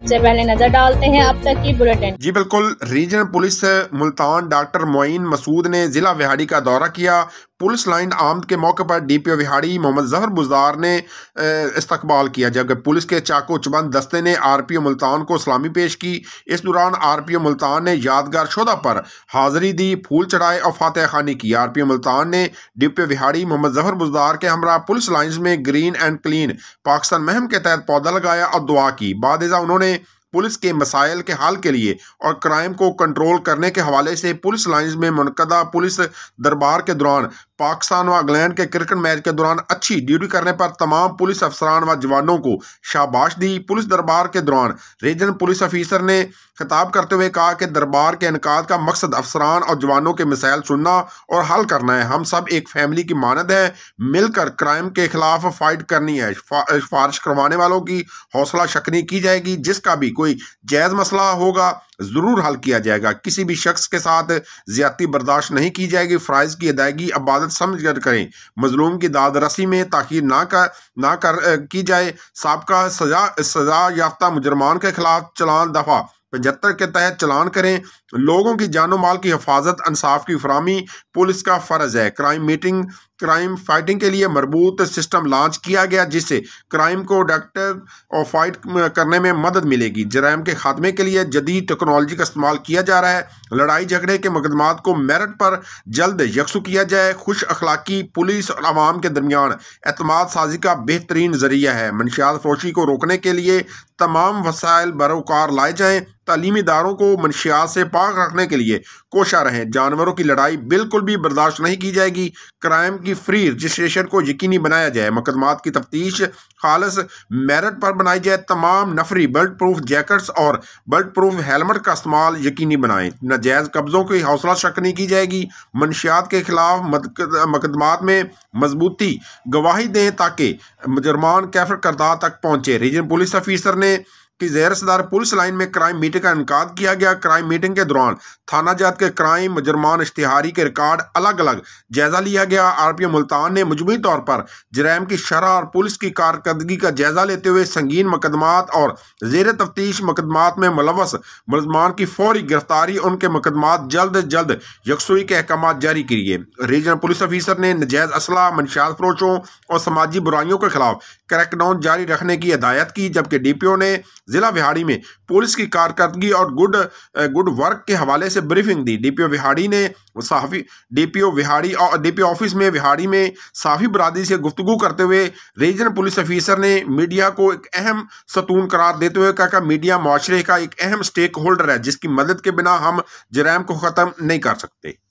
سب سے پہلے نظر ڈالتے ہیں اب تک کی بلیٹن۔ جی بالکل، ریجنل پولیس ملتان ڈاکٹر معین مسعود نے ضلع وہاڑی کا دورہ کیا۔ پولیس لائن آمد کے موقع پر ڈی پی او وہاڑی محمد ظفر بزدار نے استقبال کیا، جبکہ پولیس کے چاقو چبند دستے نے آر پی او ملتان کو سلامی پیش کی۔ اس دوران آر پی او ملتان نے یادگار شہدا پر حاضری دی، پھول چڑھائے اور فاتحہ خوانی کی۔ آر پی او ملتان نے ڈی پی او وہاڑی محمد ظفر بزدار کے ہمراہ پولیس لائنز میں گرین اینڈ کلین پاکستان مہم کے تحت پودا لگایا اور دعا کی۔ بعد ازاں انہوں نے پولیس کے مسائل کے حل کے لیے اور کرائم کو کنٹرول کرنے کے حوالے سے پولیس لائنز میں منعقدہ پولیس دربار کے دوران پاکستان و انگلینڈ کے کرکٹ میچ کے دوران اچھی ڈیوٹی کرنے پر تمام پولیس افسران و جوانوں کو شاباش دی۔ پولیس دربار کے دوران ریجنل پولیس افیسر نے خطاب کرتے ہوئے کہا کہ دربار کے انعقاد کا مقصد افسران اور جوانوں کے مسائل سننا اور حل کرنا ہے۔ ہم سب ایک فیملی کی مانند ہیں، مل کر کرائم کے خلاف فائٹ کرنی ہے۔ سفارش کروانے والوں کی حوصلہ شکنی کی جائے گی، جس کا بھی کوئی جائز مسئلہ ہوگا ضرور حل کیا جائے گا۔ کسی بھی شخص کے ساتھ زیادتی برداشت نہیں کی جائے گی۔ فرائض کی ادائیگی عبادت سمجھ کر کریں، مظلوم کی داد رسی میں تاخیر نہ کی جائے۔ سابقہ سزا یافتہ مجرمان کے خلاف چلان دفعہ 75 کے تحت چلان کریں۔ لوگوں کی جان و مال کی حفاظت، انصاف کی فراہمی پولیس کا فرض ہے۔ کرائم فائٹنگ کے لیے مربوط سسٹم لانچ کیا گیا، جس سے کرائم کو ڈیٹیکٹ اور فائٹ کرنے میں مدد ملے گی۔ جرائم کے خاتمے کے لیے جدید ٹیکنالوجی کا استعمال کیا جا رہا ہے۔ لڑائی جھگڑے کے مقدمات کو میرٹ پر جلد یکسو کیا جائے۔ خوش اخلاقی پولیس اور عوام کے درمیان اعتماد سازی کا بہترین ذریعہ ہے۔ منشیات فروشی کو روکنے کے لیے تمام وسائل بروکار لائے جائیں۔ تعلیمی اداروں کو منشیات سے پاک رکھنے کے لیے کوشاں رہیں۔ جانوروں کی لڑائی بالکل بھی برداشت نہیں کی جائے گی۔ کرائم کی فری رجسٹریشن کو یقینی بنایا جائے۔ مقدمات کی تفتیش خالص میرٹ پر بنائی جائے۔ تمام نفری بلٹ پروف جیکٹس اور بلٹ پروف ہیلمٹ کا استعمال یقینی بنائیں۔ ناجائز قبضوں کی حوصلہ شکنی کی جائے گی۔ منشیات کے خلاف مقدمات میں مضبوطی گواہی دیں تاکہ مجرمان کیفر کردار تک پہنچے۔ ریجن پولیس افیسر نے کی زیر صدر پولیس لائن میں کرائم میٹنگ کا انعقاد کیا گیا۔ کرائم میٹنگ کے دوران تھانہ جات کے کرائم مجرمان اشتہاری کے ریکارڈ الگ الگ جائزہ لیا گیا۔ آر پی او ملتان نے مجموعی طور پر جرائم کی شرح اور پولیس کی کارکردگی کا جائزہ لیتے ہوئے سنگین مقدمات اور زیر تفتیش مقدمات میں ملوث ملزمان کی فوری گرفتاری، ان کے مقدمات جلد یکسوئی کے احکامات جاری کیے۔ ریجنل پولیس افیسر نے ناجائز اسلحہ، منشیات فروشوں اور سماجی برائیوں کے خلاف کریک ڈاؤن جاری رکھنے کی ہدایت کی، جبکہ ڈی پی او نے ضلع وہاڑی میں پولیس کی کارکردگی اور گڈ ورک کے حوالے سے بریفنگ دی۔ ڈی پی او وہاڑی نے ڈی پی او آفس میں وہاڑی میں صحافی برادری سے گفتگو کرتے ہوئے ریجنل پولیس افیسر نے میڈیا کو ایک اہم ستون قرار دیتے ہوئے کہا کہ میڈیا معاشرے کا ایک اہم سٹیک ہولڈر ہے، جس کی مدد کے بنا ہم جرائم کو ختم نہیں کر سکتے۔